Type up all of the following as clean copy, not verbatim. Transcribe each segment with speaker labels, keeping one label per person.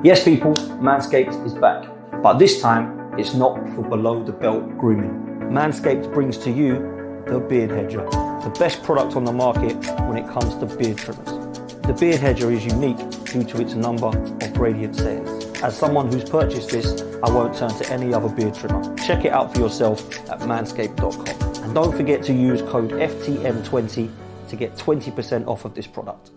Speaker 1: Yes, people, Manscaped is back, but this time it's not for below the belt grooming. Manscaped brings to you the Beard Hedger, the best product on the market when it comes to beard trimmers. The Beard Hedger is unique due to its number of radiant settings. As someone who's purchased this, I won't turn to any other beard trimmer. Check it out for yourself at manscaped.com. And don't forget to use code FTM20 to get 20% off of this product.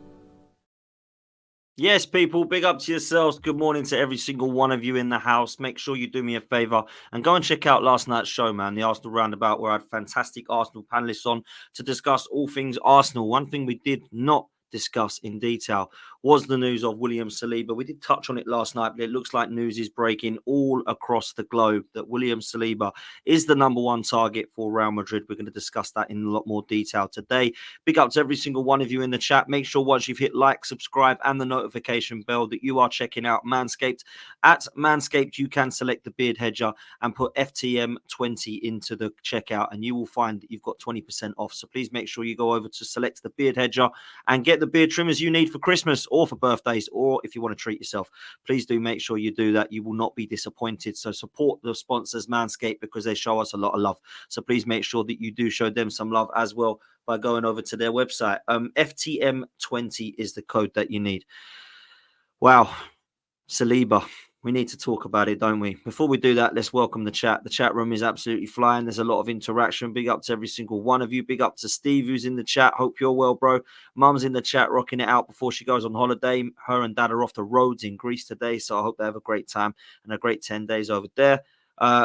Speaker 2: Yes, people, big up to yourselves. Good morning to every single one of you in the house. Make sure you do me a favour and go and check out last night's show, man, the Arsenal Roundabout, where I had fantastic Arsenal panellists on to discuss all things Arsenal. One thing we did not discuss in detail was the news of William Saliba. We did touch on it last night, but it looks like news is breaking all across the globe that William Saliba is the #1 target for Real Madrid. We're going to discuss that in a lot more detail today. Big up to every single one of you in the chat. Make sure once you've hit like, subscribe, and the notification bell that you are checking out Manscaped. At Manscaped, you can select the Beard Hedger and put FTM20 into the checkout, and you will find that you've got 20% off. So please make sure you go over to select the Beard Hedger and get the beard trimmers you need for Christmas or for birthdays, or if you want to treat yourself. Please do make sure you do that. You will not be disappointed. So support the sponsors Manscaped because they show us a lot of love. So please make sure that you do show them some love as well by going over to their website. FTM20 is the code that you need. Wow. Saliba. We need to talk about it, don't we? Before we do that, let's welcome the chat. The chat room is absolutely flying. There's a lot of interaction. Big up to every single one of you. Big up to Steve, who's in the chat. Hope you're well, bro. Mum's in the chat, rocking it out before she goes on holiday. Her and Dad are off the roads in Greece today, so I hope they have a great time and a great 10 days over there.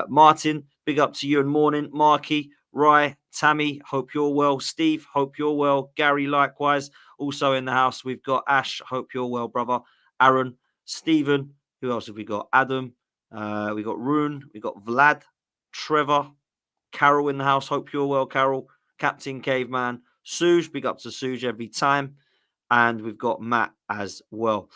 Speaker 2: Martin, big up to you and morning. Marky, Rye, Tammy, hope you're well. Steve, hope you're well. Gary, likewise. Also in the house, we've got Ash, hope you're well, brother. Aaron, Stephen. Who else have we got? Adam. We got Rune. We got Vlad. Trevor. Carol in the house. Hope you're well, Carol. Captain Caveman. Suj. Big up to Suj every time. And we've got Matt as well.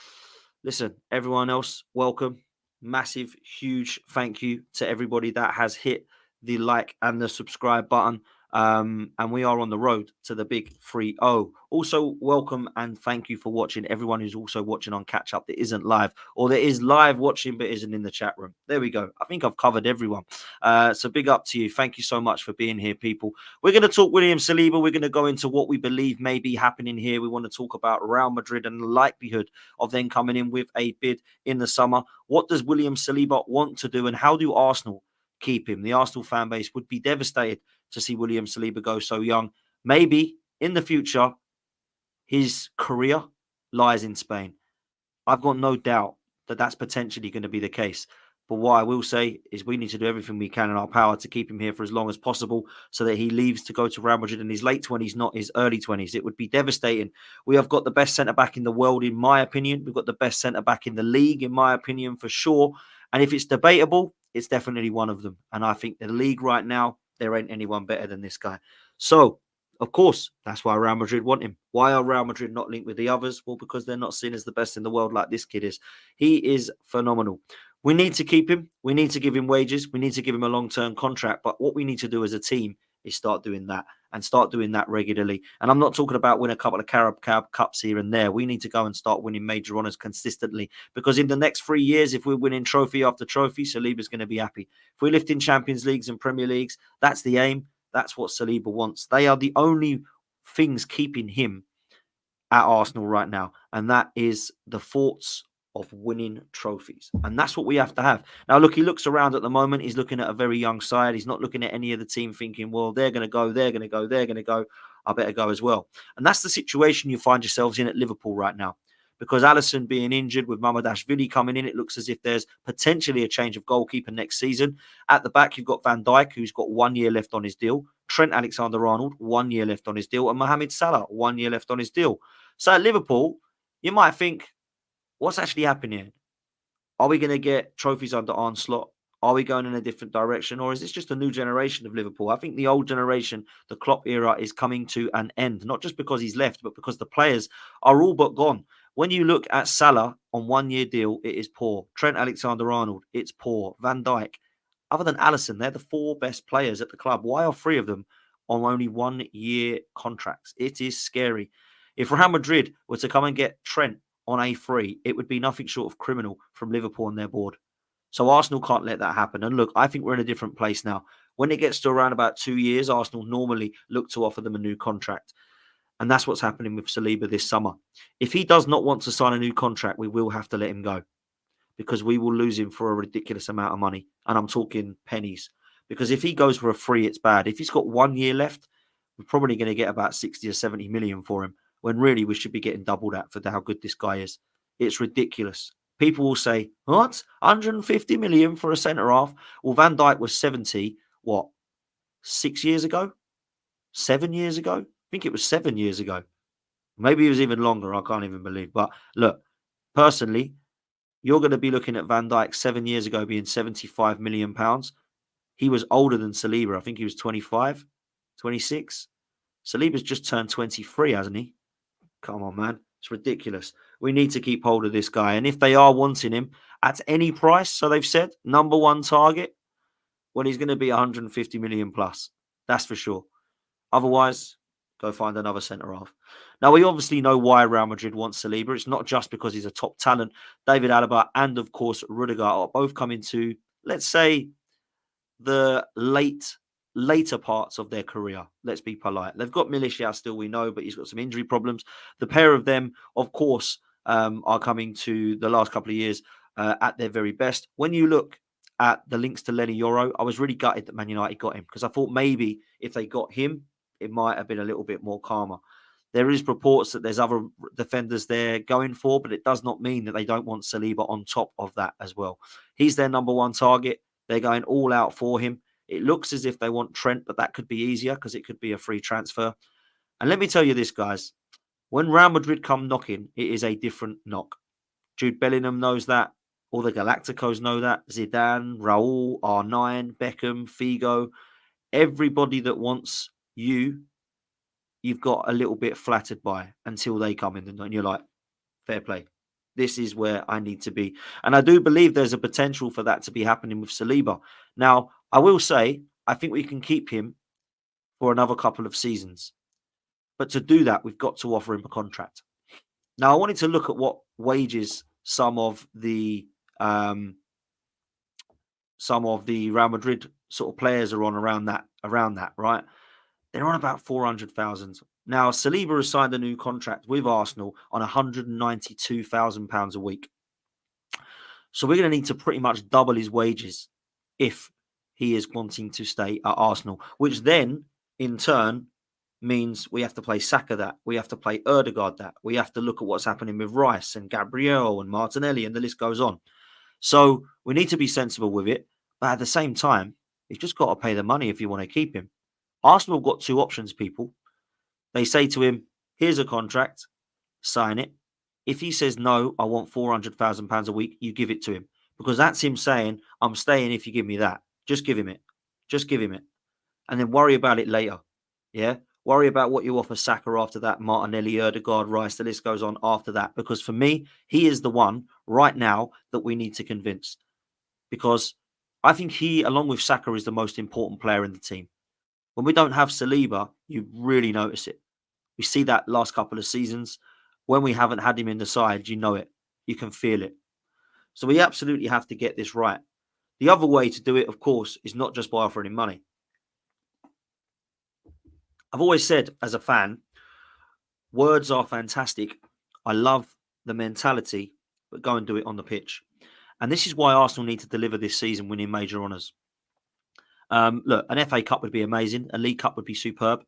Speaker 2: Listen, everyone else, welcome. Massive, huge thank you to everybody that has hit the like and the subscribe button. And we are on the road to the big 3-0. Also, welcome and thank you for watching. Everyone who's also watching on catch up that isn't live, or that is live watching but isn't in the chat room. There we go. I think I've covered everyone. So big up to you. Thank you so much for being here, people. We're going to talk William Saliba. We're going to go into what we believe may be happening here. We want to talk about Real Madrid and the likelihood of them coming in with a bid in the summer. What does William Saliba want to do, and how do Arsenal keep him? The Arsenal fan base would be devastated to see William Saliba go so young. Maybe in the future, his career lies in Spain. I've got no doubt that that's potentially going to be the case. But what I will say is we need to do everything we can in our power to keep him here for as long as possible so that he leaves to go to Real Madrid in his late 20s, not his early 20s. It would be devastating. We have got the best centre-back in the world, in my opinion. We've got the best centre-back in the league, in my opinion, for sure. And if it's debatable, it's definitely one of them. And I think the league right now, there ain't anyone better than this guy. So, of course, that's why Real Madrid want him. Why are Real Madrid not linked with the others? Well, because they're not seen as the best in the world like this kid is. He is phenomenal. We need to keep him. We need to give him wages. We need to give him a long-term contract. But what we need to do as a team is start doing that and start doing that regularly. And I'm not talking about win a couple of Carabao Cups here and there. We need to go and start winning major honours consistently, because in the next 3 years, if we're winning trophy after trophy, Saliba's going to be happy. If we're lifting Champions Leagues and Premier Leagues, that's the aim. That's what Saliba wants. They are the only things keeping him at Arsenal right now. And that is the thoughts of winning trophies. And that's what we have to have. Now, look, he looks around at the moment. He's looking at a very young side. He's not looking at any of the team thinking, well, they're going to go, they're going to go, they're going to go. I better go as well. And that's the situation you find yourselves in at Liverpool right now. Because Alisson being injured, with Mamardashvili coming in, it looks as if there's potentially a change of goalkeeper next season. At the back, you've got Van Dijk, who's got 1 year left on his deal. Trent Alexander-Arnold, 1 year left on his deal. And Mohamed Salah, 1 year left on his deal. So at Liverpool, you might think, what's actually happening? Are we going to get trophies under Arne Slot? Are we going in a different direction? Or is this just a new generation of Liverpool? I think the old generation, the Klopp era, is coming to an end. Not just because he's left, but because the players are all but gone. When you look at Salah on 1 year deal, it is poor. Trent Alexander-Arnold, it's poor. Van Dijk. Other than Alisson, they're the 4 best players at the club. Why are 3 of them on only 1 year contracts? It is scary. If Real Madrid were to come and get Trent on a free, it would be nothing short of criminal from Liverpool on their board. So Arsenal can't let that happen. And look, I think we're in a different place now. When it gets to around about 2 years, Arsenal normally look to offer them a new contract. And that's what's happening with Saliba this summer. If he does not want to sign a new contract, we will have to let him go because we will lose him for a ridiculous amount of money. And I'm talking pennies. Because if he goes for a free, it's bad. If he's got 1 year left, we're probably going to get about 60 or 70 million for him, when really we should be getting double that for how good this guy is. It's ridiculous. People will say, what? 150 million for a centre-half? Well, Van Dijk was 70, 6 years ago? 7 years ago? I think it was 7 years ago. Maybe it was even longer. I can't even believe. But look, personally, you're going to be looking at Van Dijk 7 years ago being £75 million. He was older than Saliba. I think he was 25, 26. Saliba's just turned 23, hasn't he? Come on, man. It's ridiculous. We need to keep hold of this guy. And if they are wanting him at any price, so they've said, #1 target, well, he's going to be 150 million plus. That's for sure. Otherwise, go find another centre-half. Now, we obviously know why Real Madrid wants Saliba. It's not just because he's a top talent. David Alaba and, of course, Rudiger are both coming to, let's say, the later parts of their career. Let's be polite. They've got Militiao still, we know, but he's got some injury problems. The pair of them, of course, are coming to the last couple of years at their very best. When you look at the links to Lenny Yoro, I was really gutted that Man United got him because I thought maybe if they got him, it might have been a little bit more calmer. There is reports that there's other defenders they're going for, but it does not mean that they don't want Saliba on top of that as well. He's their #1 target. They're going all out for him. It looks as if they want Trent, but that could be easier because it could be a free transfer. And let me tell you this, guys. When Real Madrid come knocking, it is a different knock. Jude Bellingham knows that. All the Galacticos know that. Zidane, Raul, R9, Beckham, Figo. Everybody that wants you, you've got a little bit flattered by until they come in and you're like, fair play. This is where I need to be. And I do believe there's a potential for that to be happening with Saliba. Now, I will say, I think we can keep him for another couple of seasons. But to do that, we've got to offer him a contract. Now, I wanted to look at what wages some of the Real Madrid sort of players are on around that, right? They're on about 400,000. Now, Saliba has signed a new contract with Arsenal on £192,000 a week. So we're going to need to pretty much double his wages if he is wanting to stay at Arsenal, which then, in turn, means we have to play Saka that. We have to play Ødegaard that. We have to look at what's happening with Rice and Gabriel and Martinelli, and the list goes on. So we need to be sensible with it. But at the same time, you've just got to pay the money if you want to keep him. Arsenal have got two options, people. They say to him, here's a contract, sign it. If he says, no, I want £400,000 a week, you give it to him. Because that's him saying, I'm staying if you give me that. Just give him it. Just give him it. And then worry about it later. Yeah? Worry about what you offer Saka after that, Martinelli, Ødegaard, Rice, the list goes on after that. Because for me, he is the one right now that we need to convince. Because I think he, along with Saka, is the most important player in the team. When we don't have Saliba, you really notice it. We see that last couple of seasons. When we haven't had him in the side, you know it. You can feel it. So we absolutely have to get this right. The other way to do it, of course, is not just by offering him money. I've always said, as a fan, words are fantastic. I love the mentality, but go and do it on the pitch. And this is why Arsenal need to deliver this season, winning major honours. Look, an FA Cup would be amazing. A League Cup would be superb.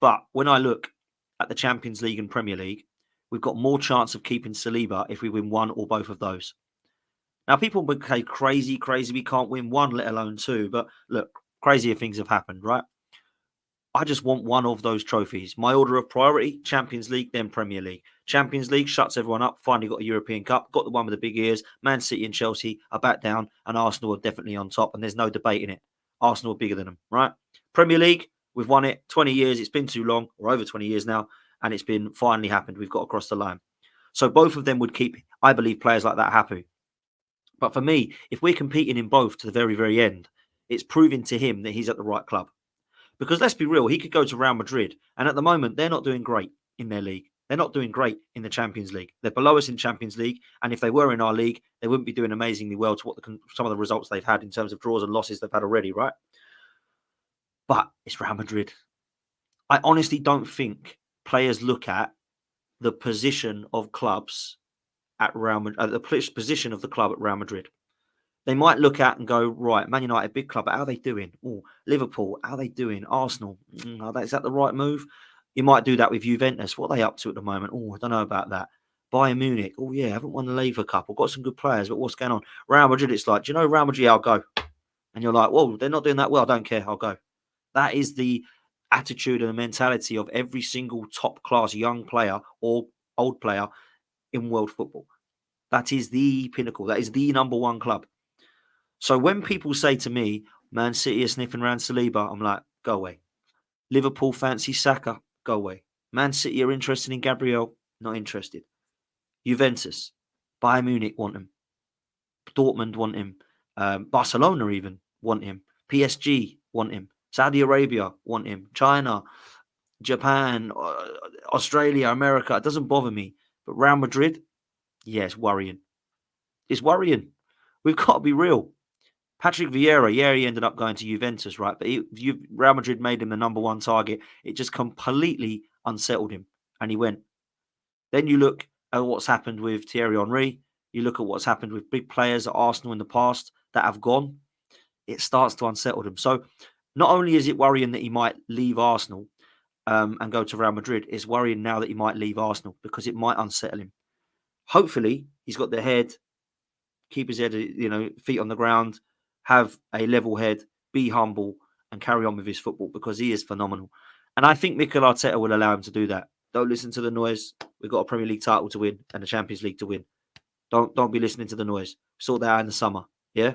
Speaker 2: But when I look at the Champions League and Premier League, we've got more chance of keeping Saliba if we win one or both of those. Now, people would say crazy, we can't win one, let alone two. But look, crazier things have happened, right? I just want one of those trophies. My order of priority, Champions League, then Premier League. Champions League shuts everyone up. Finally got a European Cup. Got the one with the big ears. Man City and Chelsea are back down. And Arsenal are definitely on top. And there's no debate in it. Arsenal are bigger than them, right? Premier League, we've won it 20 years. It's been too long, or over 20 years now, and it's been finally happened. We've got across the line. So both of them would keep, I believe, players like that happy. But for me, if we're competing in both to the very, very end, it's proving to him that he's at the right club. Because let's be real, he could go to Real Madrid, and at the moment, they're not doing great in their league. They're not doing great in the Champions League. They're below us in Champions League. And if they were in our league, they wouldn't be doing amazingly well to what some of the results they've had in terms of draws and losses they've had already, right? But it's Real Madrid. I honestly don't think players look at the position of clubs at Real Madrid, the position of the club at Real Madrid. They might look at and go, right, Man United, big club, but how are they doing? Oh, Liverpool, how are they doing? Arsenal, is that the right move? You might do that with Juventus. What are they up to at the moment? Oh, I don't know about that. Bayern Munich, oh yeah, haven't won the League Cup. I've got some good players, but what's going on? Real Madrid, it's like, do you know Real Madrid? I'll go. And you're like, whoa, they're not doing that well. I don't care. I'll go. That is the attitude and the mentality of every single top class young player or old player in world football. That is the pinnacle. That is the number one club. So when people say to me, Man City are sniffing around Saliba, I'm like, go away. Liverpool fancy Saka, go away. Man City are interested in Gabriel, not interested. Juventus, Bayern Munich want him. Dortmund want him. Barcelona even want him. PSG want him. Saudi Arabia want him. China, Japan, Australia, America, it doesn't bother me. But Real Madrid, yeah, it's worrying. It's worrying. We've got to be real. Patrick Vieira, yeah, he ended up going to Juventus, right? But Real Madrid made him the number one target. It just completely unsettled him, and he went. Then you look at what's happened with Thierry Henry. You look at what's happened with big players at Arsenal in the past that have gone. It starts to unsettle him. So not only is it worrying that he might leave Arsenal and go to Real Madrid, it's worrying now that he might leave Arsenal because it might unsettle him. Hopefully, he's got the head, keep his head, feet on the ground, have a level head, be humble, and carry on with his football because he is phenomenal. And I think Mikel Arteta will allow him to do that. Don't listen to the noise. We've got a Premier League title to win and a Champions League to win. Don't be listening to the noise. Sort that out in the summer. Yeah.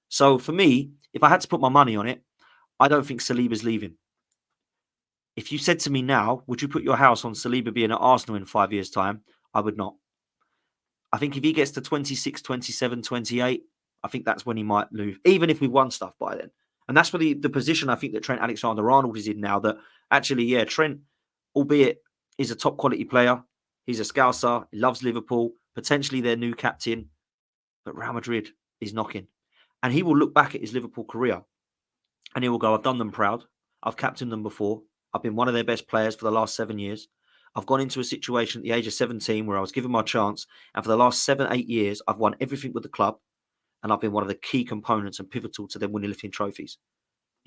Speaker 2: So for me, if I had to put my money on it, I don't think Saliba's leaving. If you said to me now, would you put your house on Saliba being at Arsenal in 5 years' time? I would not. I think if he gets to 26, 27, 28, I think that's when he might move, even if we've won stuff by then. And that's where the position I think that Trent Alexander-Arnold is in now, that actually, yeah, Trent, albeit is a top quality player, he's a Scouser, he loves Liverpool, potentially their new captain, but Real Madrid is knocking. And he will look back at his Liverpool career and he will go, I've done them proud. I've captained them before. I've been one of their best players for the last 7 years. I've gone into a situation at the age of 17 where I was given my chance. And for the last 7-8 years, I've won everything with the club. And I've been one of the key components and pivotal to them winning lifting trophies.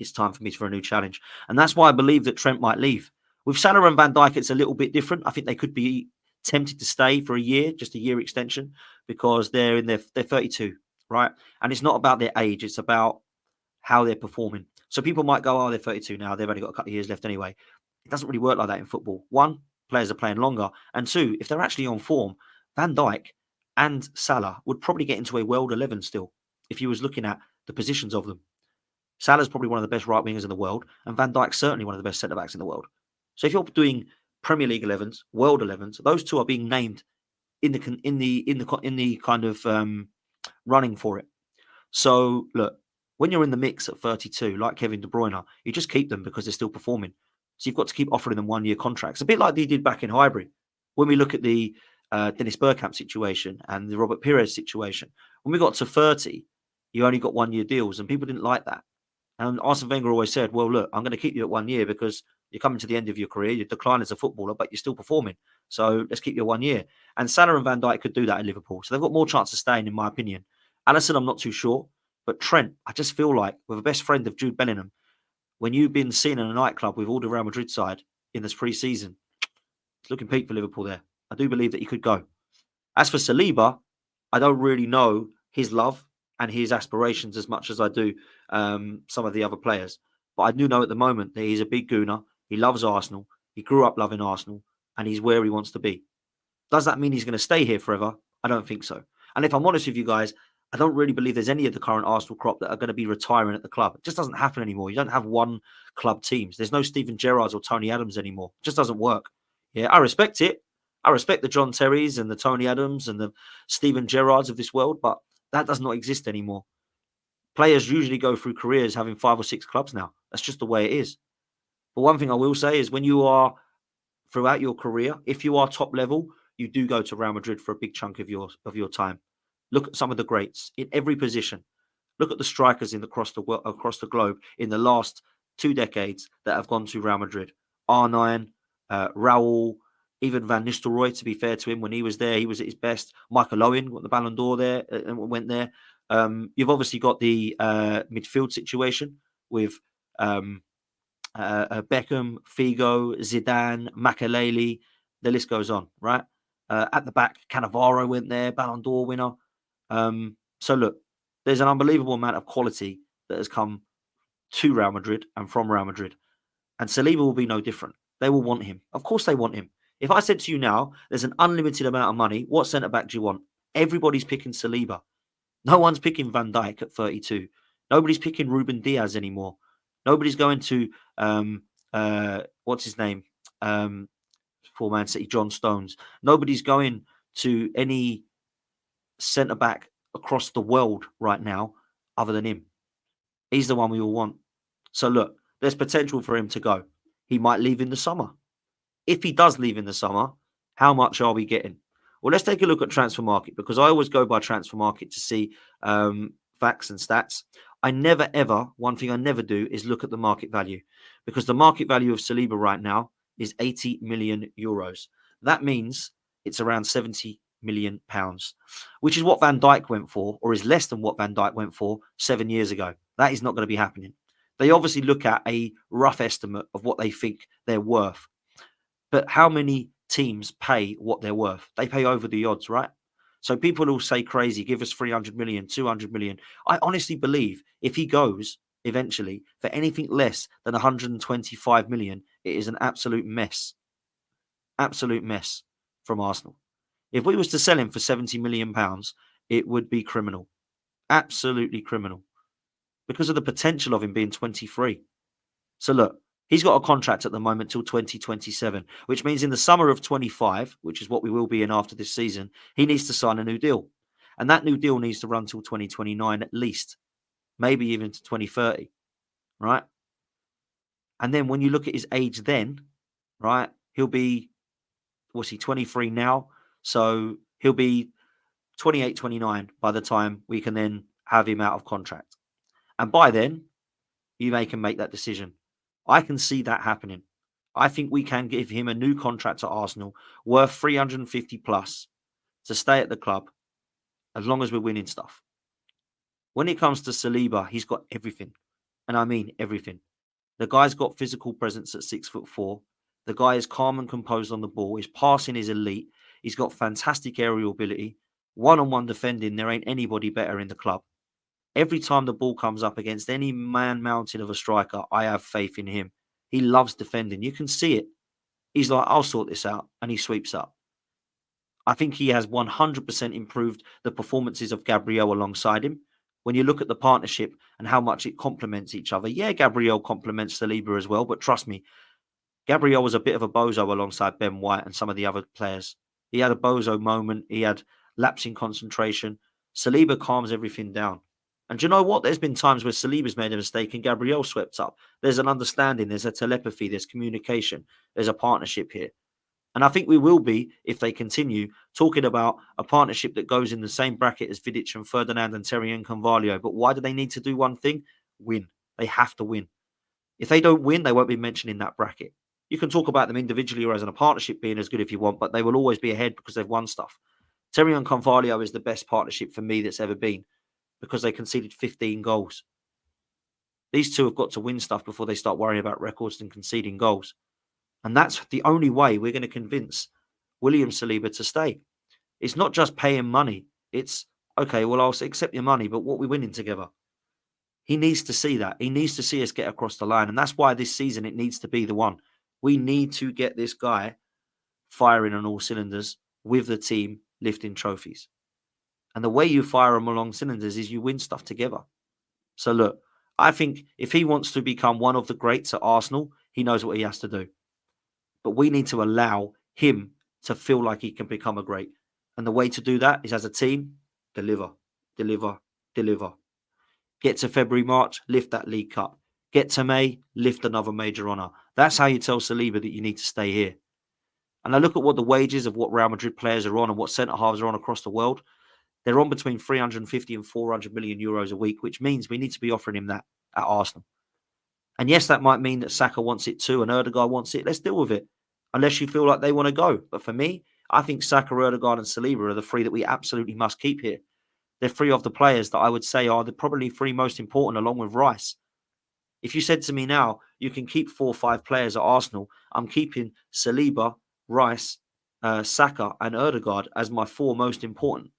Speaker 2: It's time for me for a new challenge. And that's why I believe that Trent might leave. With Salah and Van Dijk, it's a little bit different. I think they could be tempted to stay for a year, just a year extension, because they're 32, right? And it's not about their age. It's about how they're performing. So people might go, oh, they're 32 now. They've only got a couple of years left anyway. It doesn't really work like that in football. One, players are playing longer. And two, if they're actually on form, Van Dijk and Salah would probably get into a world 11 still if you was looking at the positions of them. Salah's probably one of the best right wingers in the world, and Van Dijk's certainly one of the best centre backs in the world. So if you're doing Premier League 11s, World 11s, those two are being named in the kind of running for it. So look, when you're in the mix at 32, like Kevin De Bruyne, you just keep them because they're still performing. So you've got to keep offering them 1 year contracts, a bit like they did back in Highbury. When we look at the Dennis Bergkamp situation and the Robert Pires situation, when we got to 30, you only got 1 year deals, and people didn't like that. And Arsene Wenger always said, well, look, I'm going to keep you at 1 year because you're coming to the end of your career. You decline as a footballer, but you're still performing. So let's keep you 1 year. And Salah and Van Dijk could do that at Liverpool. So they've got more chance of staying, in my opinion. Alisson, I'm not too sure. But Trent, I just feel like, with a best friend of Jude Bellingham, when you've been seen in a nightclub with all the Real Madrid side in this pre-season, it's looking peak for Liverpool there. I do believe that he could go. As for Saliba, I don't really know his love and his aspirations as much as I do some of the other players. But I do know at the moment that he's a big gooner. He loves Arsenal. He grew up loving Arsenal, and he's where he wants to be. Does that mean he's going to stay here forever? I don't think so. And if I'm honest with you guys, I don't really believe there's any of the current Arsenal crop that are going to be retiring at the club. It just doesn't happen anymore. You don't have one club teams. There's no Steven Gerrards or Tony Adams anymore. It just doesn't work. Yeah, I respect it. I respect the John Terrys and the Tony Adams and the Steven Gerrards of this world, but that does not exist anymore. Players usually go through careers having 5 or 6 clubs now. That's just the way it is. But one thing I will say is when you are throughout your career, if you are top level, you do go to Real Madrid for a big chunk of your time. Look at some of the greats in every position. Look at the strikers across the globe in the last 2 decades that have gone to Real Madrid. R9, Raul, even Van Nistelrooy. To be fair to him, when he was there, he was at his best. Michael Owen got the Ballon d'Or there and went there. You've obviously got the midfield situation with Beckham, Figo, Zidane, Makelele. The list goes on, right? At the back, Cannavaro went there, Ballon d'Or winner. So look, there's an unbelievable amount of quality that has come to Real Madrid and from Real Madrid. And Saliba will be no different. They will want him. Of course they want him. If I said to you now, there's an unlimited amount of money, what centre-back do you want? Everybody's picking Saliba. No one's picking Van Dijk at 32. Nobody's picking Ruben Diaz anymore. Nobody's going to, what's his name? For Man City, John Stones. Nobody's going to any centre-back across the world right now other than him. He's the one we all want. So look, there's potential for him to go. He might leave in the summer. If he does leave in the summer, how much are we getting? Well, let's take a look at Transfer Market, because I always go by Transfer Market to see facts and stats. I never, ever, one thing I never do is look at the market value, because the market value of Saliba right now is 80 million euros. That means it's around 70 million pounds, which is what Van Dijk went for, or is less than what Van Dijk went for 7 years ago. That is not going to be happening. They obviously look at a rough estimate of what they think they're worth. But how many teams pay what they're worth? They pay over the odds, right? So people will say crazy, give us 300 million, 200 million. I honestly believe if he goes eventually for anything less than 125 million, it is an absolute mess. Absolute mess from Arsenal. If we was to sell him for 70 million pounds, it would be criminal. Absolutely criminal. Because of the potential of him being 23. So look, he's got a contract at the moment till 2027, which means in the summer of 25, which is what we will be in after this season, he needs to sign a new deal. And that new deal needs to run till 2029 at least, maybe even to 2030, right? And then when you look at his age then, right, he'll be, what's he, 23 now? So he'll be 28, 29 by the time we can then have him out of contract. And by then, you can make that decision. I can see that happening. I think we can give him a new contract at Arsenal worth 350 plus to stay at the club as long as we're winning stuff. When it comes to Saliba, he's got everything. And I mean everything. The guy's got physical presence at 6'4". The guy is calm and composed on the ball. His passing is elite. He's got fantastic aerial ability. One-on-one defending, there ain't anybody better in the club. Every time the ball comes up against any man mountain of a striker, I have faith in him. He loves defending. You can see it. He's like, I'll sort this out. And he sweeps up. I think he has 100% improved the performances of Gabriel alongside him. When you look at the partnership and how much it complements each other. Yeah, Gabriel complements Saliba as well. But trust me, Gabriel was a bit of a bozo alongside Ben White and some of the other players. He had a bozo moment. He had lapse in concentration. Saliba calms everything down. And do you know what? There's been times where Saliba's made a mistake and Gabriel swept up. There's an understanding, there's a telepathy, there's communication, there's a partnership here. And I think we will be, if they continue, talking about a partnership that goes in the same bracket as Vidic and Ferdinand and Terry and Carvalho. But why do they need to do one thing? Win. They have to win. If they don't win, they won't be mentioned in that bracket. You can talk about them individually or as in a partnership being as good if you want, but they will always be ahead because they've won stuff. Terry and Carvalho is the best partnership for me that's ever been, because they conceded 15 goals. These two have got to win stuff before they start worrying about records and conceding goals. And that's the only way we're going to convince William Saliba to stay. It's not just paying money. It's, okay, well, I'll accept your money, but what we're winning together. He needs to see that. He needs to see us get across the line. And that's why this season it needs to be the one. We need to get this guy firing on all cylinders with the team lifting trophies. And the way you fire them along cylinders is you win stuff together. So look, I think if he wants to become one of the greats at Arsenal, he knows what he has to do. But we need to allow him to feel like he can become a great. And the way to do that is as a team, deliver, deliver, deliver. Get to February, March, lift that League Cup. Get to May, lift another major honour. That's how you tell Saliba that you need to stay here. And I look at what the wages of what Real Madrid players are on and what centre halves are on across the world. They're on between 350 and 400 million euros a week, which means we need to be offering him that at Arsenal. And yes, that might mean that Saka wants it too and Ødegaard wants it. Let's deal with it. Unless you feel like they want to go. But for me, I think Saka, Ødegaard and Saliba are the three that we absolutely must keep here. They're three of the players that I would say are the probably three most important along with Rice. If you said to me now, you can keep 4 or 5 players at Arsenal, I'm keeping Saliba, Rice, Saka and Ødegaard as my 4 most important.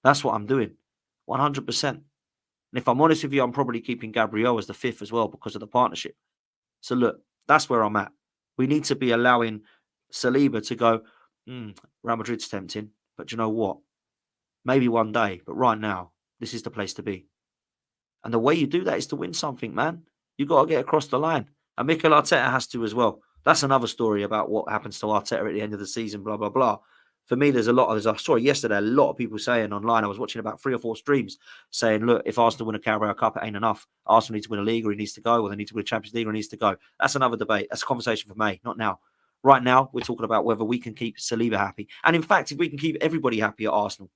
Speaker 2: That's what I'm doing, 100%. And if I'm honest with you, I'm probably keeping Gabriel as the 5th as well because of the partnership. So look, that's where I'm at. We need to be allowing Saliba to go, Real Madrid's tempting, but you know what? Maybe one day, but right now, this is the place to be. And the way you do that is to win something, man. You got to get across the line. And Mikel Arteta has to as well. That's another story about what happens to Arteta at the end of the season, blah, blah, blah. For me, there's a lot of, as I saw yesterday, a lot of people saying online, I was watching about 3 or 4 streams saying, look, if Arsenal win a Carabao Cup, it ain't enough. Arsenal need to win a league or he needs to go, or they need to win a Champions League or he needs to go. That's another debate. That's a conversation for May, not now. Right now, we're talking about whether we can keep Saliba happy. And in fact, if we can keep everybody happy at Arsenal,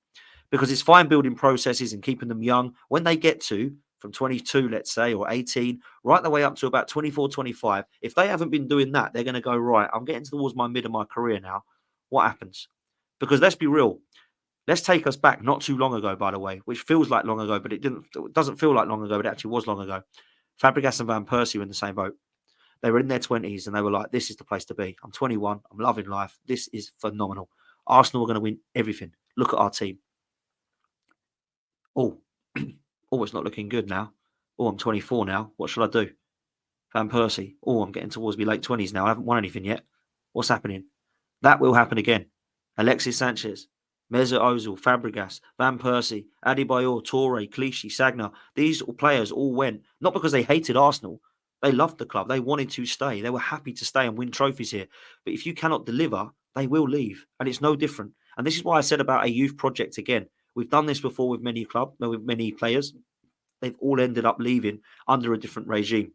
Speaker 2: because it's fine building processes and keeping them young. When they get to, from 22, let's say, or 18, right the way up to about 24, 25, if they haven't been doing that, they're going to go, right, I'm getting towards my mid of my career now. What happens? Because let's be real. Let's take us back not too long ago, by the way, which feels like long ago, but it doesn't feel like long ago, but it actually was long ago. Fabregas and Van Persie were in the same boat. They were in their 20s and they were like, this is the place to be. I'm 21. I'm loving life. This is phenomenal. Arsenal are going to win everything. Look at our team. Oh, it's not looking good now. Oh, I'm 24 now. What should I do? Van Persie. Oh, I'm getting towards my late 20s now. I haven't won anything yet. What's happening? That will happen again. Alexis Sanchez, Mesut Ozil, Fabregas, Van Persie, Adebayor, Toure, Clichy, Sagna. These players all went, not because they hated Arsenal. They loved the club. They wanted to stay. They were happy to stay and win trophies here. But if you cannot deliver, they will leave. And it's no different. And this is why I said about a youth project again. We've done this before with many with many players. They've all ended up leaving under a different regime.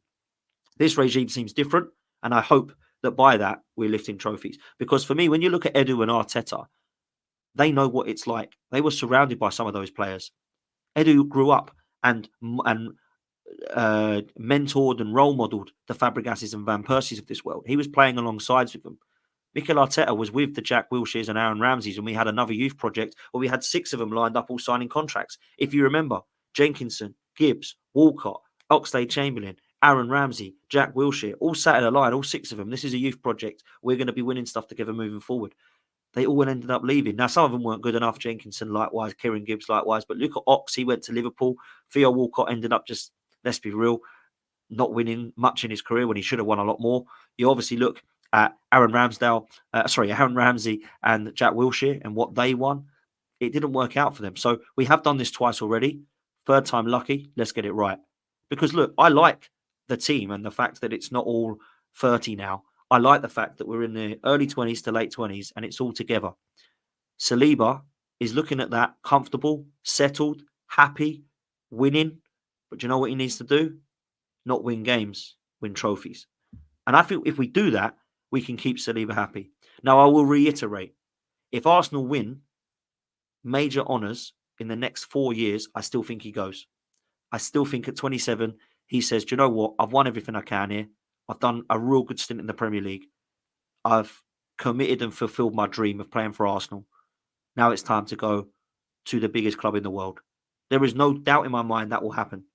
Speaker 2: This regime seems different, and I hope that by that we're lifting trophies. Because for me, when you look at Edu and Arteta, they know what it's like. They were surrounded by some of those players. Edu grew up and mentored and role modelled the Fabregases and Van Persies of this world. He was playing alongside with them. Mikel Arteta was with the Jack Wilsheres and Aaron Ramseys, and we had another youth project where we had 6 of them lined up all signing contracts. If you remember, Jenkinson, Gibbs, Walcott, Oxlade-Chamberlain, Aaron Ramsey, Jack Wilshere, all sat in a line, all 6 of them. This is a youth project. We're going to be winning stuff together moving forward. They all ended up leaving. Now, some of them weren't good enough. Jenkinson, likewise. Kieran Gibbs, likewise. But look at Ox. He went to Liverpool. Theo Walcott ended up just, let's be real, not winning much in his career when he should have won a lot more. You obviously look at Aaron Ramsey and Jack Wilshere and what they won. It didn't work out for them. So we have done this twice already. 3rd time lucky. Let's get it right. Because look, I like the team and the fact that it's not all 30 now. I like the fact that we're in the early 20s to late 20s and it's all together. Saliba is looking at that comfortable, settled, happy, winning. But do you know what he needs to do? Not win games, win trophies. And I feel if we do that, we can keep Saliba happy. Now, I will reiterate, if Arsenal win major honours in the next 4 years, I still think he goes. I still think at 27, he says, do you know what? I've won everything I can here. I've done a real good stint in the Premier League. I've committed and fulfilled my dream of playing for Arsenal. Now it's time to go to the biggest club in the world. There is no doubt in my mind that will happen.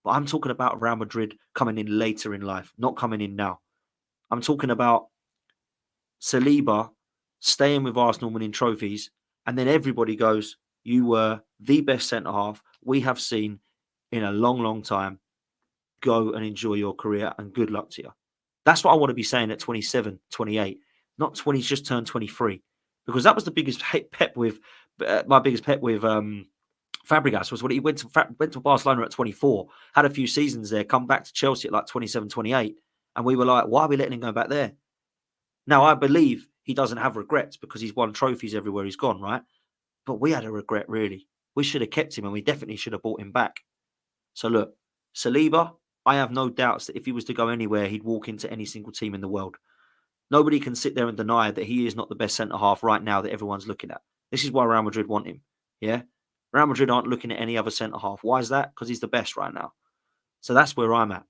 Speaker 2: But I'm talking about Real Madrid coming in later in life, not coming in now. I'm talking about Saliba staying with Arsenal, winning trophies, and then everybody goes, you were the best centre-half we have seen in a long, long time. Go and enjoy your career and good luck to you. That's what I want to be saying at 27, 28, not 20, just turned 23. Because that was the biggest pet with, my biggest pet with Fabregas was when he went to Barcelona at 24, had a few seasons there, come back to Chelsea at like 27, 28. And we were like, why are we letting him go back there? Now, I believe he doesn't have regrets because he's won trophies everywhere he's gone, right? But we had a regret, really. We should have kept him and we definitely should have brought him back. So look, Saliba, I have no doubts that if he was to go anywhere, he'd walk into any single team in the world. Nobody can sit there and deny that he is not the best centre-half right now that everyone's looking at. This is why Real Madrid want him. Yeah? Real Madrid aren't looking at any other centre-half. Why is that? Because he's the best right now. So that's where I'm at.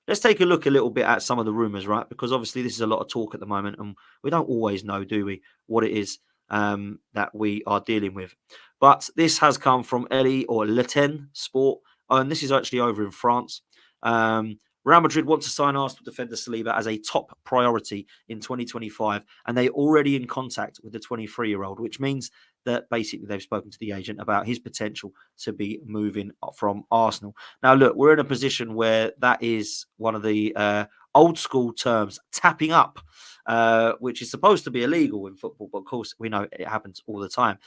Speaker 2: Let's take a look a little bit at some of the rumours, right? Because obviously this is a lot of talk at the moment, and we don't always know, do we, what it is that we are dealing with. But this has come from Ellie or Leten Sport, and this is actually over in France. Real Madrid want to sign Arsenal defender Saliba as a top priority in 2025, and they're already in contact with the 23-year-old, which means that basically they've spoken to the agent about his potential to be moving from Arsenal. Now, look, we're in a position where that is one of the old school terms, tapping up, which is supposed to be illegal in football, but of course we know it happens all the time.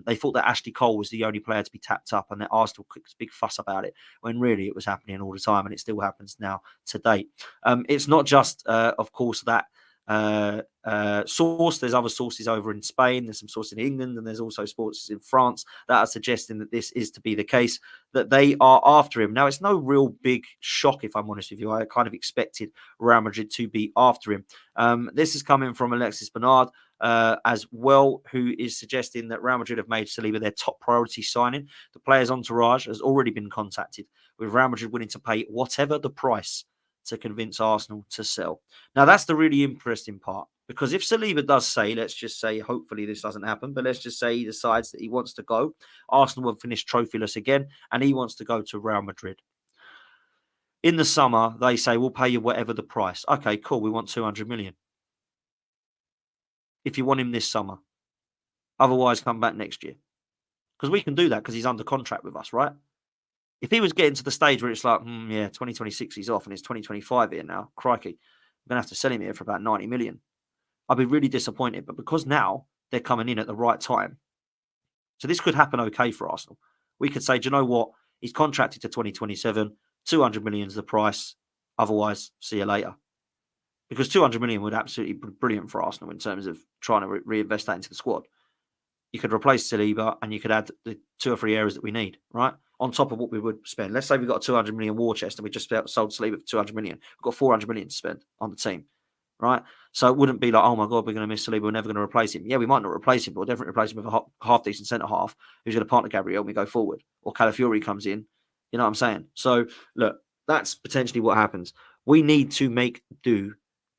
Speaker 2: They thought that Ashley Cole was the only player to be tapped up, and that Arsenal kicked a big fuss about it, when really it was happening all the time, and it still happens now to date. It's not just, of course, that source. There's other sources over in Spain, there's some sources in England, and there's also sources in France that are suggesting that this is to be the case, that they are after him. Now, it's no real big shock, if I'm honest with you. I kind of expected Real Madrid to be after him. This is coming from Alexis Bernard as well, who is suggesting that Real Madrid have made Saliba their top priority signing. The player's entourage has already been contacted, with Real Madrid willing to pay whatever the price to convince Arsenal to sell. Now, that's the really interesting part, because if Saliba does say, let's just say, hopefully this doesn't happen, but let's just say he decides that he wants to go, Arsenal will finish trophyless again, and he wants to go to Real Madrid. In the summer, they say, we'll pay you whatever the price. Okay, cool, we want 200 million. If you want him this summer. Otherwise, come back next year. Because we can do that because he's under contract with us, right? If he was getting to the stage where it's like, 2026 he's off and it's 2025 here now, crikey, we're going to have to sell him here for about 90 million. I'd be really disappointed. But because now they're coming in at the right time, so this could happen okay for Arsenal. We could say, do you know what? He's contracted to 2027, 200 million is the price. Otherwise, see you later. Because 200 million would absolutely be brilliant for Arsenal in terms of trying to reinvest that into the squad. You could replace Saliba and you could add the 2 or 3 areas that we need, right? On top of what we would spend. Let's say we've got a 200 million war chest and we just sold Saliba for 200 million. We've got 400 million to spend on the team, right? So it wouldn't be like, oh my God, we're going to miss Saliba, we're never going to replace him. Yeah, we might not replace him, but we'll definitely replace him with a half-decent centre-half who's going to partner Gabriel and we go forward. Or Calafiori comes in. You know what I'm saying? So, look, that's potentially what happens. We need to make do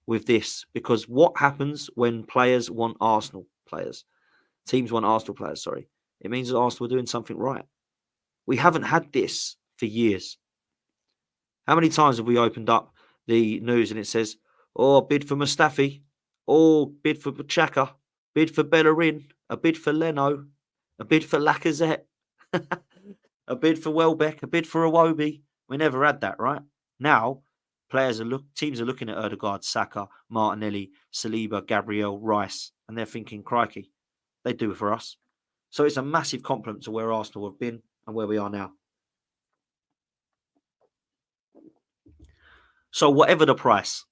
Speaker 2: with this, because what happens when players want Arsenal players? Teams want Arsenal players, sorry. It means that Arsenal are doing something right. We haven't had this for years. How many times have we opened up the news and it says, oh, bid for Mustafi, oh, bid for Xhaka, bid for Bellerin, a bid for Leno, a bid for Lacazette, a bid for Welbeck, a bid for Iwobi. We never had that, right? Now, teams are looking at Odegaard, Saka, Martinelli, Saliba, Gabriel, Rice, and they're thinking, crikey, they do it for us. So it's a massive compliment to where Arsenal have been and where we are now. So whatever the price,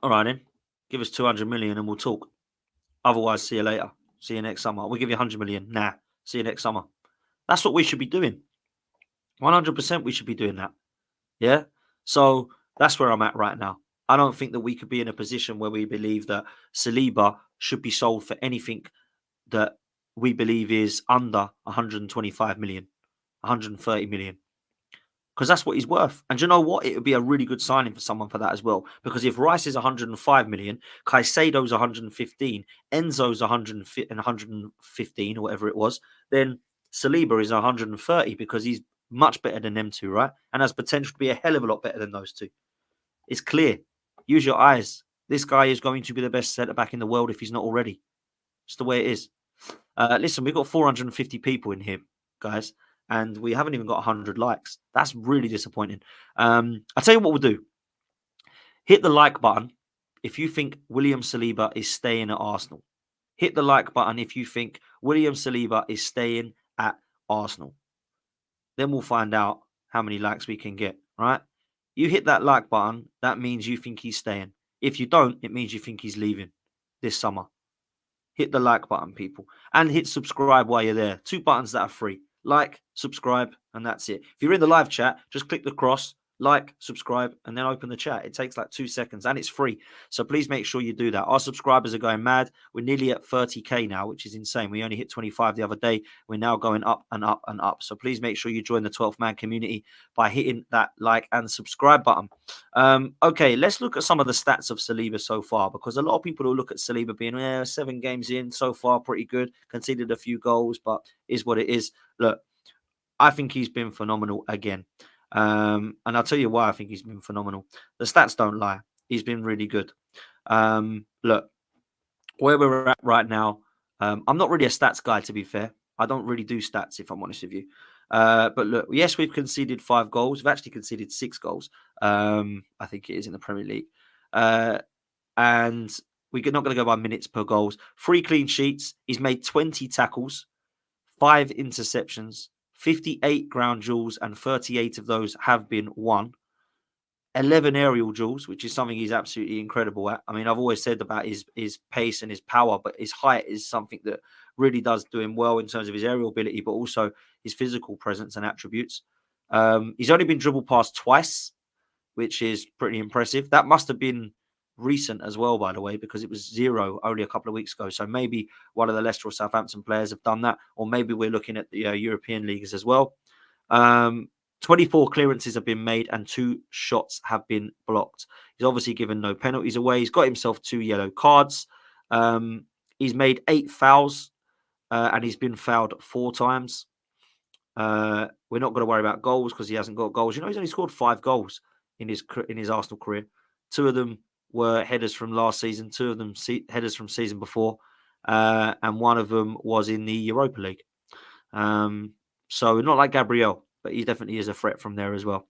Speaker 2: all right then, give us 200 million and we'll talk. Otherwise, see you later. See you next summer. We'll give you 100 million. Nah, see you next summer. That's what we should be doing. 100% we should be doing that. Yeah? So that's where I'm at right now. I don't think that we could be in a position where we believe that Saliba should be sold for anything that we believe is under 125 million, 130 million. Because that's what he's worth. And do you know what? It would be a really good signing for someone for that as well. Because if Rice is 105 million, Caicedo's 115, Enzo's 115 or whatever it was, then Saliba is 130 because he's much better than them two, right? And has potential to be a hell of a lot better than those two. It's clear. Use your eyes. This guy is going to be the best centre-back in the world if he's not already. It's the way it is. Listen, we've got 450 people in here, guys, and we haven't even got 100 likes. That's really disappointing. I'll tell you what we'll do. Hit the like button if you think William Saliba is staying at Arsenal. Hit the like button if you think William Saliba is staying at Arsenal. Then we'll find out how many likes we can get, right? You hit that like button, that means you think he's staying. If you don't, it means you think he's leaving this summer. Hit the like button, people. And hit subscribe while you're there. 2 buttons that are free. Like, subscribe, and that's it. If you're in the live chat, just click the cross. like, subscribe, and then open the chat. It takes like 2 seconds and it's free. So please make sure you do that. Our subscribers are going mad. We're nearly at 30K now, which is insane. We only hit 25 the other day. We're now going up and up and up. So please make sure you join the 12th man community by hitting that like and subscribe button. Okay, let's look at some of the stats of Saliba so far, because a lot of people will look at Saliba being 7 games in so far, pretty good, conceded a few goals, but is what it is. Look, I think he's been phenomenal again. And I'll tell you why I think he's been phenomenal. The stats don't lie. He's been really good. Look, where we're at right now, I'm not really a stats guy, to be fair. I don't really do stats, if I'm honest with you. But look, yes, we've conceded 5 goals. We've actually conceded 6 goals. I think it is in the Premier League. And we're not going to go by minutes per goals. 3 clean sheets. He's made 20 tackles, 5 interceptions, 58 ground duels, and 38 of those have been won. 11 aerial duels, which is something he's absolutely incredible at. I mean, I've always said about his pace and his power, but his height is something that really does do him well in terms of his aerial ability, but also his physical presence and attributes. He's only been dribbled past twice, which is pretty impressive. That must have been recent as well, by the way, because it was 0 only a couple of weeks ago. So maybe one of the Leicester or Southampton players have done that, or maybe we're looking at the European leagues as well. 24 clearances have been made and 2 shots have been blocked. He's obviously given no penalties away. He's got himself 2 yellow cards. He's made 8 fouls and he's been fouled 4 times. We're not going to worry about goals because he hasn't got goals. You know, he's only scored 5 goals in his Arsenal career. 2 of them were headers from last season, 2 of them headers from season before, and 1 of them was in the Europa League. So not like Gabriel, but he definitely is a threat from there as well.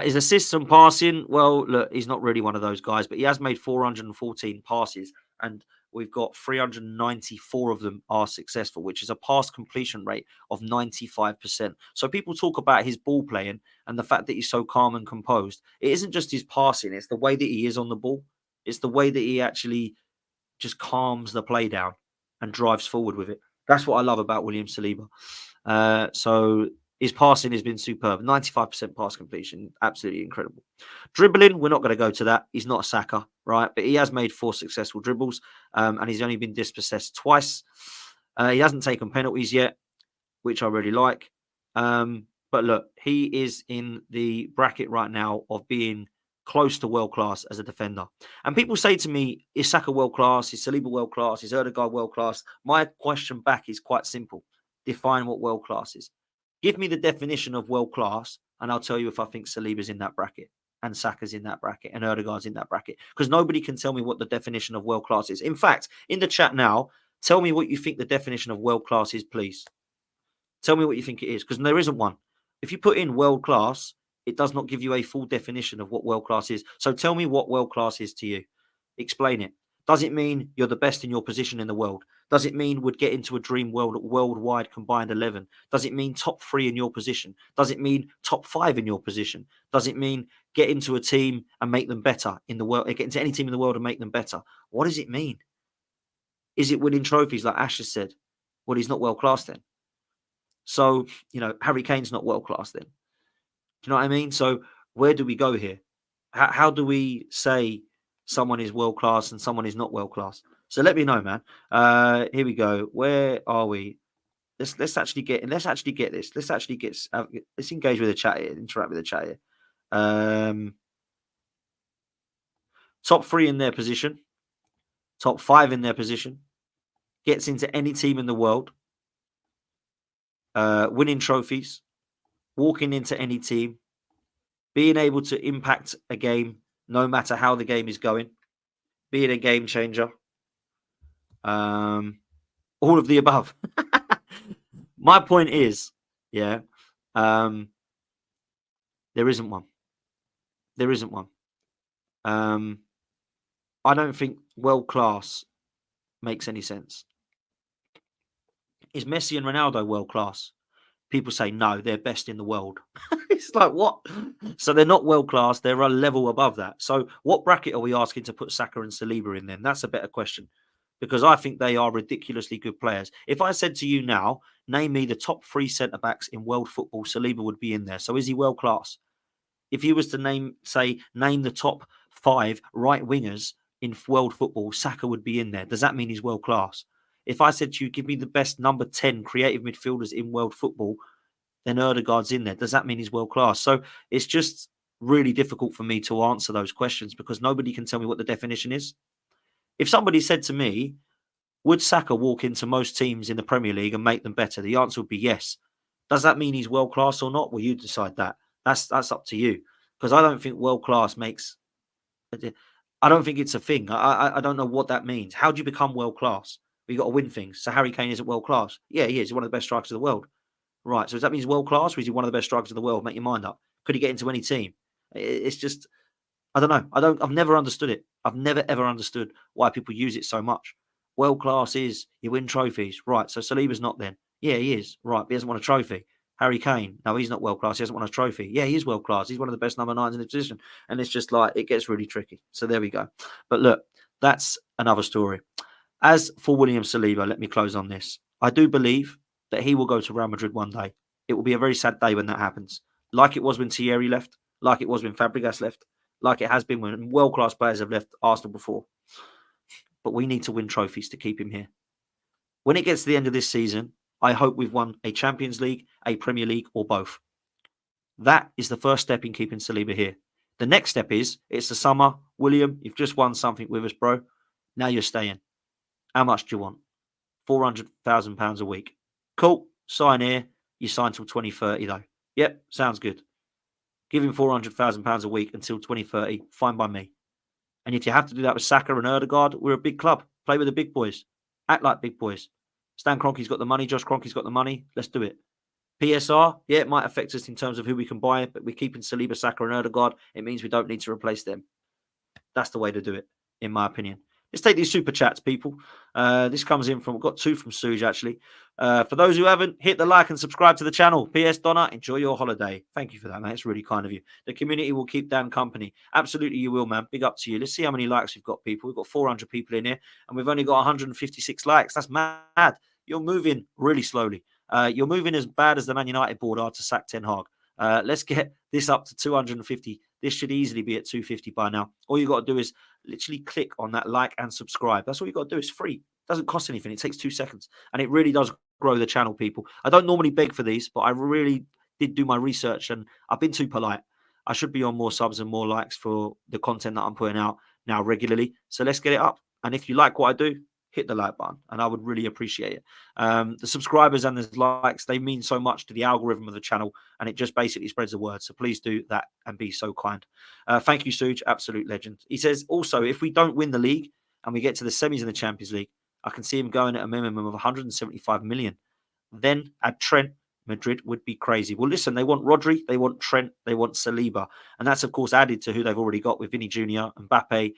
Speaker 2: His assists and passing, well, look, he's not really one of those guys, but he has made 414 passes, and we've got 394 of them are successful, which is a pass completion rate of 95%. So people talk about his ball playing and the fact that he's so calm and composed. It isn't just his passing, it's the way that he is on the ball. It's the way that he actually just calms the play down and drives forward with it. That's what I love about William Saliba. So his passing has been superb. 95% pass completion. Absolutely incredible. Dribbling, we're not going to go to that. He's not a Saka, right? But he has made 4 successful dribbles and he's only been dispossessed twice. He hasn't taken penalties yet, which I really like. But look, he is in the bracket right now of being close to world class as a defender. And people say to me, is Saka world class? Is Saliba world class? Is Erdegaard world class? My question back is quite simple. Define what world class is. Give me the definition of world class, and I'll tell you if I think Saliba's in that bracket, and Saka's in that bracket, and Erdegaard's in that bracket. Because nobody can tell me what the definition of world class is. In fact, in the chat now, tell me what you think the definition of world class is, please. Tell me what you think it is, because there isn't one. If you put in world class, it does not give you a full definition of what world class is. So tell me what world class is to you. Explain it. Does it mean you're the best in your position in the world? Does it mean would get into a dream worldwide combined 11? Does it mean top 3 in your position? Does it mean top 5 in your position? Does it mean get into a team and make them better in the world? Get into any team in the world and make them better? What does it mean? Is it winning trophies like Ash has said? Well, he's not world class then. So, Harry Kane's not world class then. Do you know what I mean? So where do we go here? How do we say someone is world class and someone is not world class? So let me know, man. Here we go. Where are we? Let's actually get this. Let's engage with the chat here. Interact with the chat here. Top 3 in their position. Top 5 in their position. Gets into any team in the world. Winning trophies. Walking into any team. Being able to impact a game no matter how the game is going. Being a game changer. All of the above. My point is, there isn't one. There isn't one. I don't think world class makes any sense. Is Messi and Ronaldo world class? People say no, they're best in the world. It's like, what? So they're not world class, they're a level above that. So what bracket are we asking to put Saka and Saliba in then? That's a better question. Because I think they are ridiculously good players. If I said to you now, name me the top 3 centre-backs in world football, Saliba would be in there. So is he world class? If he was to name the top 5 right wingers in world football, Saka would be in there. Does that mean he's world class? If I said to you, give me the best number 10 creative midfielders in world football, then Erdegaard's in there. Does that mean he's world class? So it's just really difficult for me to answer those questions because nobody can tell me what the definition is. If somebody said to me, would Saka walk into most teams in the Premier League and make them better? The answer would be yes. Does that mean he's world class or not? Well, you decide that. That's up to you. Because I don't think world class makes. I don't think it's a thing. I don't know what that means. How do you become world class? You got to win things. So Harry Kane isn't world class. Yeah, he is. He's one of the best strikers of the world. Right. So does that mean he's world class, or is he one of the best strikers in the world? Make your mind up. Could he get into any team? It's just, I don't know. I've never understood it. I've never ever understood why people use it so much. World class is you win trophies. Right. So Saliba's not then. Yeah, he is. Right. But he hasn't won a trophy. Harry Kane. No, he's not world class. He hasn't won a trophy. Yeah, he is world class. He's one of the best number 9s in the position. And it's just like, it gets really tricky. So there we go. But look, that's another story. As for William Saliba, let me close on this. I do believe that he will go to Real Madrid one day. It will be a very sad day when that happens. Like it was when Thierry left, like it was when Fabregas left, like it has been when world-class players have left Arsenal before. But we need to win trophies to keep him here. When it gets to the end of this season, I hope we've won a Champions League, a Premier League, or both. That is the first step in keeping Saliba here. The next step is, it's the summer. William, you've just won something with us, bro. Now you're staying. How much do you want? £400,000 a week. Cool. Sign here. You sign till 2030 though. Yep, sounds good. Give him £400,000 a week until 2030. Fine by me. And if you have to do that with Saka and Erdegaard, we're a big club. Play with the big boys. Act like big boys. Stan Kroenke's got the money. Josh Kroenke's got the money. Let's do it. PSR, yeah, it might affect us in terms of who we can buy, but we're keeping Saliba, Saka and Erdegaard. It means we don't need to replace them. That's the way to do it, in my opinion. Let's take these super chats, people. This comes in from, we've got 2 from Suj, actually. For those who haven't, hit the like and subscribe to the channel. PS Donna, enjoy your holiday. Thank you for that, man. It's really kind of you. The community will keep Dan company. Absolutely, you will, man. Big up to you. Let's see how many likes we've got, people. We've got 400 people in here, and we've only got 156 likes. That's mad. You're moving really slowly. You're moving as bad as the Man United board are to sack Ten Hag. Let's get this up to 250. This should easily be at 250 by now. All you got to do is literally click on that like and subscribe. That's all you got to do. It's free. It doesn't cost anything. It takes 2 seconds. And it really does grow the channel, people. I don't normally beg for these, but I really did do my research and I've been too polite. I should be on more subs and more likes for the content that I'm putting out now regularly. So let's get it up. And if you like what I do, hit the like button and I would really appreciate it. The subscribers and the likes, they mean so much to the algorithm of the channel and it just basically spreads the word. So please do that and be so kind. Thank you, Suj. Absolute legend. He says, also, if we don't win the league and we get to the semis in the Champions League, I can see him going at a minimum of 175 million. Then at Trent, Madrid would be crazy. Well, listen, they want Rodri, they want Trent, they want Saliba. And that's, of course, added to who they've already got with Vinny Jr., Mbappe,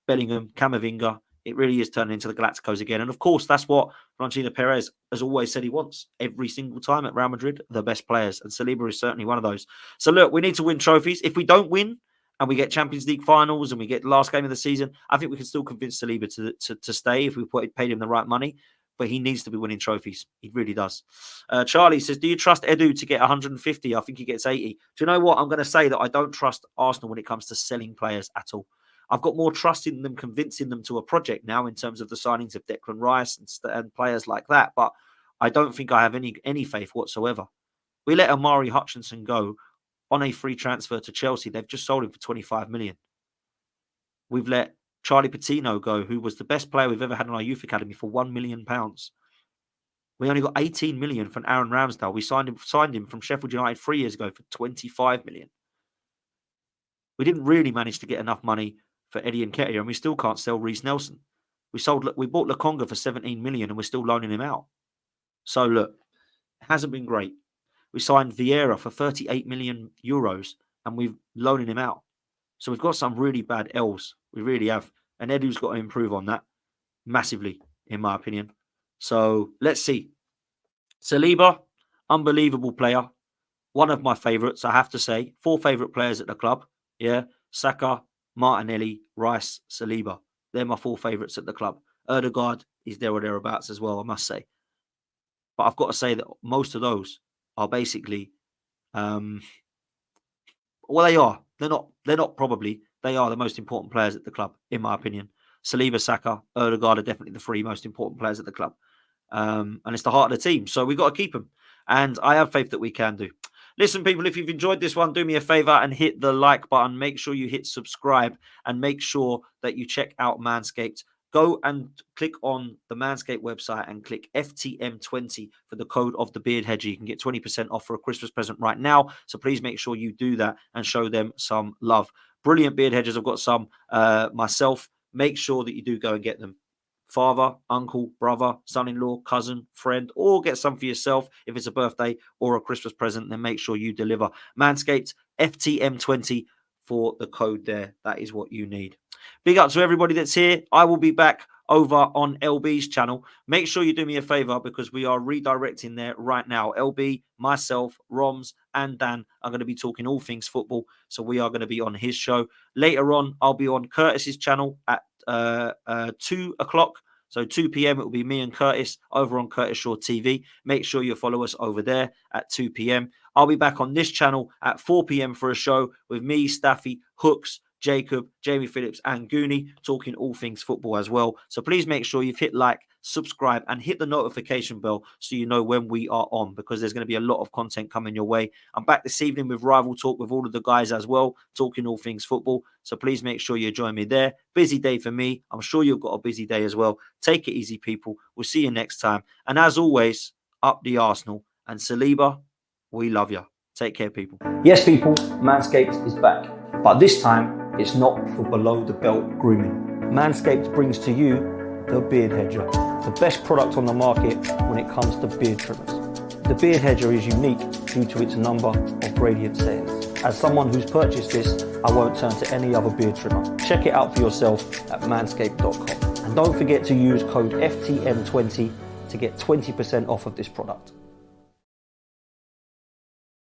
Speaker 2: Bellingham, Camavinga. It really is turning into the Galacticos again. And of course, that's what Florentino Perez has always said he wants every single time at Real Madrid, the best players. And Saliba is certainly one of those. So look, we need to win trophies. If we don't win and we get Champions League finals and we get the last game of the season, I think we can still convince Saliba to stay if we paid him the right money. But he needs to be winning trophies. He really does. Charlie says, do you trust Edu to get 150? I think he gets 80. Do you know what? I'm going to say that I don't trust Arsenal when it comes to selling players at all. I've got more trust in them, convincing them to a project now in terms of the signings of Declan Rice and players like that. But I don't think I have any faith whatsoever. We let Amari Hutchinson go on a free transfer to Chelsea. They've just sold him for 25 million. We've let Charlie Patino go, who was the best player we've ever had in our youth academy, for £1 million. We only got 18 million from Aaron Ramsdale. We signed him from Sheffield United 3 years ago for 25 million. We didn't really manage to get enough money for Eddie Nketiah, and we still can't sell Reece Nelson. We bought Lokonga for 17 million and we're still loaning him out. So look, it hasn't been great. We signed Vieira for 38 million euros and we've loaning him out. So we've got some really bad L's. We really have. And Edu's got to improve on that massively, in my opinion. So let's see. Saliba, unbelievable player. One of my favourites, I have to say. 4 favourite players at the club. Yeah. Saka, Martinelli, Rice, Saliba. They're my 4 favourites at the club. Erdegaard is there or thereabouts as well, I must say. But I've got to say that most of those are basically Well, they are. They're not probably. They are the most important players at the club, in my opinion. Saliba, Saka, Odegaard are definitely the three most important players at the club. And it's the heart of the team. So we've got to keep them. And I have faith that we can do. Listen, people, if you've enjoyed this one, do me a favor and hit the like button. Make sure you hit subscribe and make sure that you check out Manscaped. Go and click on the Manscaped website and click FTM20 for the code of the Beard Hedger. You can get 20% off for a Christmas present right now. So please make sure you do that and show them some love. Brilliant beard hedgers. I've got some myself. Make sure that you do go and get them. Father, uncle, brother, son-in-law, cousin, friend, or get some for yourself if it's a birthday or a Christmas present, then make sure you deliver. Manscaped, FTM20 for the code there. That is what you need. Big up to everybody that's here. I will be back over on LB's channel. Make sure you do me a favor because we are redirecting there right now. LB, myself, Roms, and Dan are going to be talking all things football. So we are going to be on his show. Later on, I'll be on Curtis's channel at 2 o'clock. So 2 p.m. it will be me and Curtis over on Curtis Shaw TV. Make sure you follow us over there at 2 p.m. I'll be back on this channel at 4 p.m. for a show with me, Staffy, Hooks, Jacob, Jamie Phillips, and Goonie talking all things football as well. So please make sure you've hit like, subscribe, and hit the notification bell so you know when we are on, because there's going to be a lot of content coming your way. I'm back this evening with Rival Talk with all of the guys as well, talking all things football. So please make sure you join me there. Busy day for me. I'm sure you've got a busy day as well. Take it easy, people. We'll see you next time. And as always, up the Arsenal. And Saliba, we love you. Take care, people.
Speaker 1: Yes, people, Manscaped is back. But this time, it's not for below the belt grooming. Manscaped brings to you the Beard Hedger, the best product on the market when it comes to beard trimmers. The Beard Hedger is unique due to its number of radiant settings. As someone who's purchased this, I won't turn to any other beard trimmer. Check it out for yourself at manscaped.com. And don't forget to use code FTM20 to get 20% off of this product.